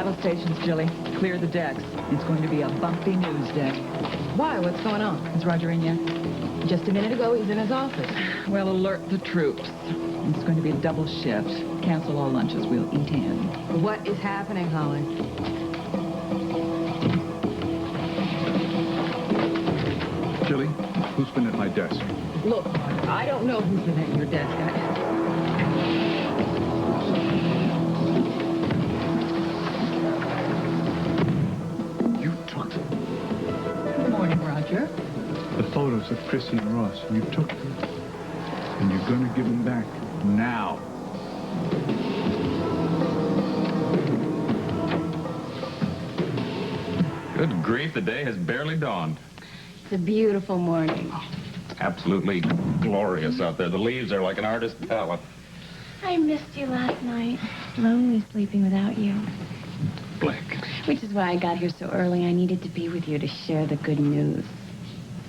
Battle stations, Gilly. Clear the decks. It's going to be a bumpy news day. Why? What's going on? Is Roger in yet? Just a minute ago, he's in his office. Well, alert the troops. It's going to be a double shift. Cancel all lunches. We'll eat in. What is happening, Holly? Gilly, who's been at my desk? Look, I don't know who's been at your desk. You took them. Good morning, Roger. The photos of Chrissy and Ross. You took them. And you're going to give them back now. Good grief, the day has barely dawned. It's a beautiful morning. Absolutely glorious out there. The leaves are like an artist's palette. I missed you last night. Lonely sleeping without you. Blake. Which is why I got here so early. I needed to be with you to share the good news.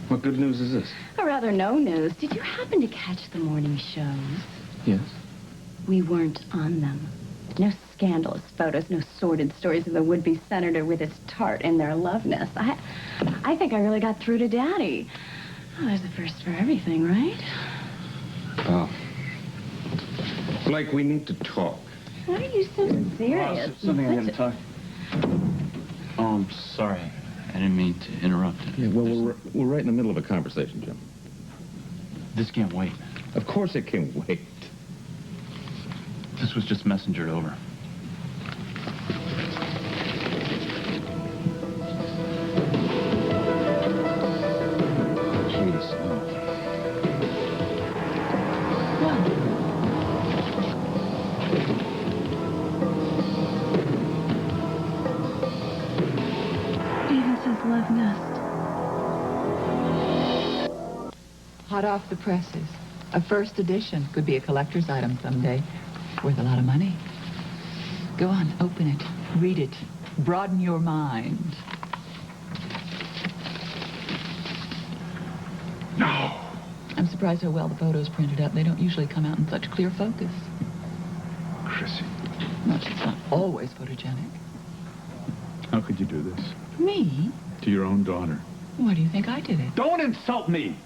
What good news is this? Or rather, no news. Did you happen to catch the morning shows? Yes. We weren't on them. No scandalous photos, no sordid stories of the would-be senator with his tart and their love nest. I think I really got through to Daddy. Oh, there's a first for everything, right? Oh. Blake, we need to talk. Why are you so serious? Something I gotta talk. Oh, I'm sorry. I didn't mean to interrupt. Yeah, well, we're right in the middle of a conversation, Jim. This can't wait. Of course it can wait. This was just messengered over. Jeez, Even says love nest. Hot off the presses. A first edition. Could be a collector's item someday. Worth a lot of money. Go on, open it. Read it. Broaden your mind. No. I'm surprised how well the photos printed out. They don't usually come out in such clear focus. Chrissy, No, she's not always photogenic. how could you do this? Me? To your own daughter. Why do you think I did it? Don't insult me!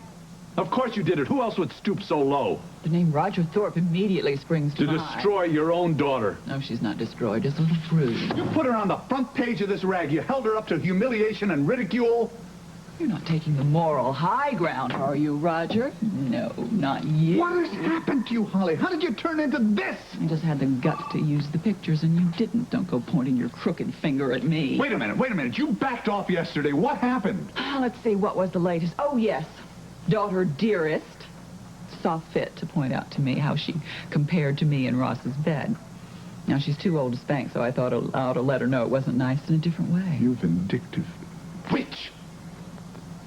Of course you did it. Who else would stoop so low? The name Roger Thorpe immediately springs to To mind. destroy your own daughter. No, she's not destroyed. Just a little bruised. You put her on the front page of this rag. You held her up to humiliation and ridicule. You're not taking the moral high ground, are you, Roger? No, not you. What has happened to you, Holly? How did you turn into this? I just had the guts to use the pictures, and you didn't. Don't go pointing your crooked finger at me. Wait a minute. You backed off yesterday. What happened? Let's see, what was the latest? Oh, yes. Daughter Dearest saw fit to point out to me how she compared to me in Ross's bed. Now, she's too old to spank, so I thought I ought to let her know it wasn't nice in a different way. You vindictive Witch!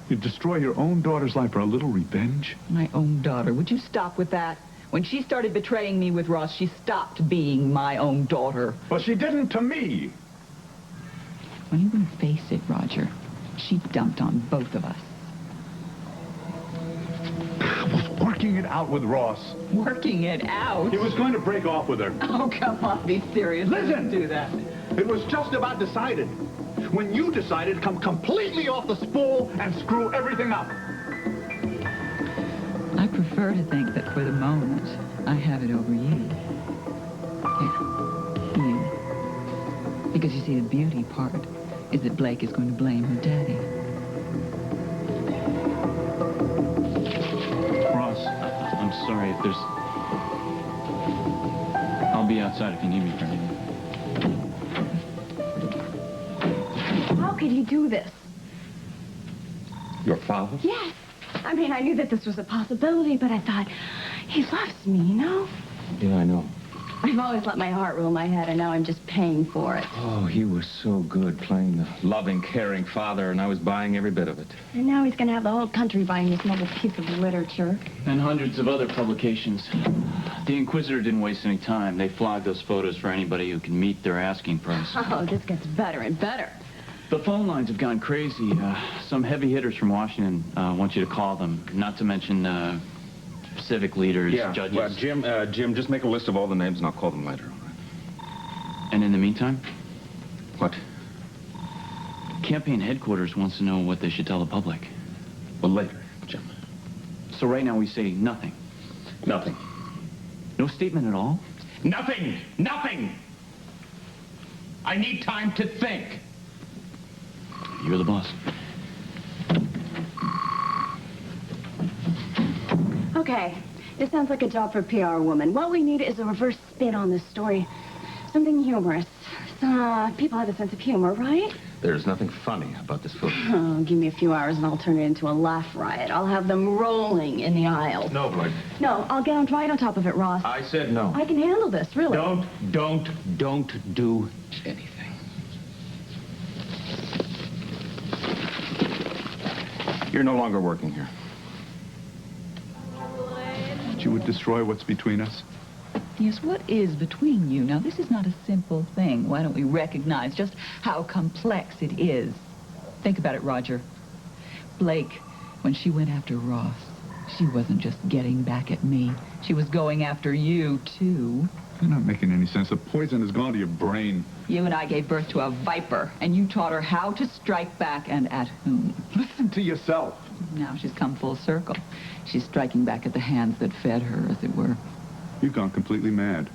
You'd destroy your own daughter's life for a little revenge? My own daughter. Would you stop with that? When she started betraying me with Ross, she stopped being my own daughter. Well, she didn't to me. When you can face it, Roger, she dumped on both of us. I was working it out with Ross. Working it out? He was going to break off with her. Oh, come on, be serious. Listen! Don't do that. It was just about decided. When you decided to come completely off the spool and screw everything up. I prefer to think that for the moment, I have it over you. Yeah, you. Because you see, the beauty part is that Blake is going to blame her daddy. Ross, I'm sorry if there's... I'll be outside if you need me for anything. How could he do this? Your father? Yes. I mean, I knew that this was a possibility, but I thought, he loves me, you know? Yeah, I know. I've always let my heart rule my head, and now I'm just paying for it. Oh, he was so good playing the loving, caring father, and I was buying every bit of it. And now he's going to have the whole country buying this noble piece of literature. And hundreds of other publications. The Inquisitor didn't waste any time. They flogged those photos for anybody who can meet their asking price. Oh, this gets better and better. The phone lines have gone crazy. Some heavy hitters from Washington want you to call them, not to mention civic leaders, judges. Well, Jim, just make a list of all the names and I'll call them later. All right? And in the meantime? What? Campaign headquarters wants to know what they should tell the public. Well, later, Jim. So right now we say nothing. Nothing. No statement at all? Nothing! Nothing! I need time to think. You're the boss. Okay, this sounds like a job for a PR woman. What we need is a reverse spin on this story. Something humorous. People have a sense of humor, right? There's nothing funny about this photo. Oh, give me a few hours and I'll turn it into a laugh riot. I'll have them rolling in the aisles. No, Blake. No, I'll get right on top of it, Ross. I said no. I can handle this, really. Don't do anything. You're no longer working here. That you would destroy what's between us? Yes, what is between you? Now, this is not a simple thing. Why don't we recognize just how complex it is? Think about it, Roger. Blake, when she went after Ross, she wasn't just getting back at me. She was going after you, too. You're not making any sense. The poison has gone to your brain. You and I gave birth to a viper, and you taught her how to strike back and at whom. Listen to yourself. Now she's come full circle. She's striking back at the hands that fed her, as it were. You've gone completely mad.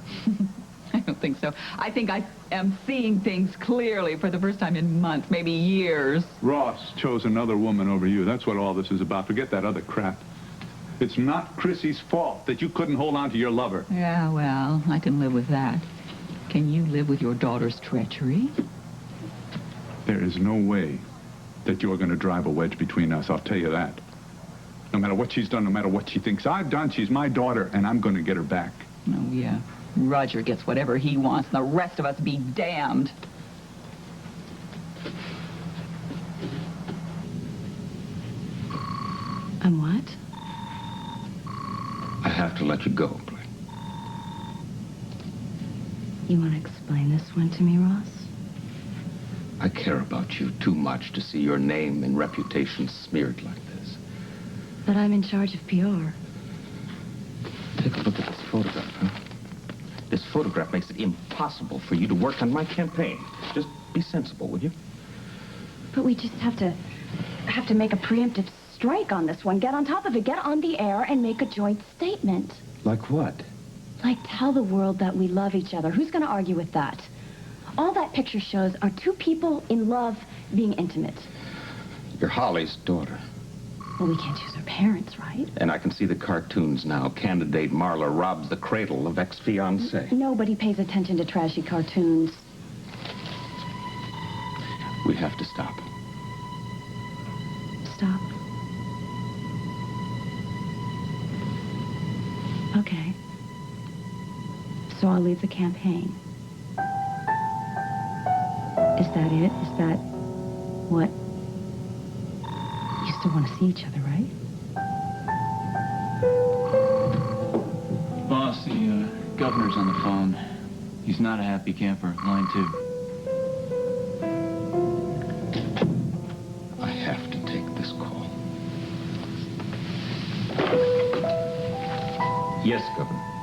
I don't think so. I think I am seeing things clearly for the first time in months, maybe years. Ross chose another woman over you. That's what all this is about. Forget that other crap. It's not Chrissy's fault that you couldn't hold on to your lover. Yeah, well, I can live with that. Can you live with your daughter's treachery? There is no way that you're going to drive a wedge between us, I'll tell you that. No matter what she's done, no matter what she thinks I've done, she's my daughter, and I'm going to get her back. Oh, yeah. Roger gets whatever he wants, and the rest of us be damned. And what? I have to let you go, Blake. You want to explain this one to me, Ross? I care about you too much to see your name and reputation smeared like this. But I'm in charge of PR. Take a look at this photograph, huh? This photograph makes it impossible for you to work on my campaign. Just be sensible, will you? But we just have to make a preemptive strike on this one. Get on top of it. Get on the air and make a joint statement. Like what? Like tell the world that we love each other. Who's going to argue with that? All that picture shows are two people in love being intimate. You're Holly's daughter. Well, we can't choose our parents, right? And I can see the cartoons now. Candidate Marla robs the cradle of ex-fiancé. Nobody pays attention to trashy cartoons. We have to stop. Stop. Okay. So I'll leave the campaign. Is that it? Is that what? You still want to see each other, right? Boss, the governor's on the phone. He's not a happy camper. Line 2. I have to take this call. Yes, Governor.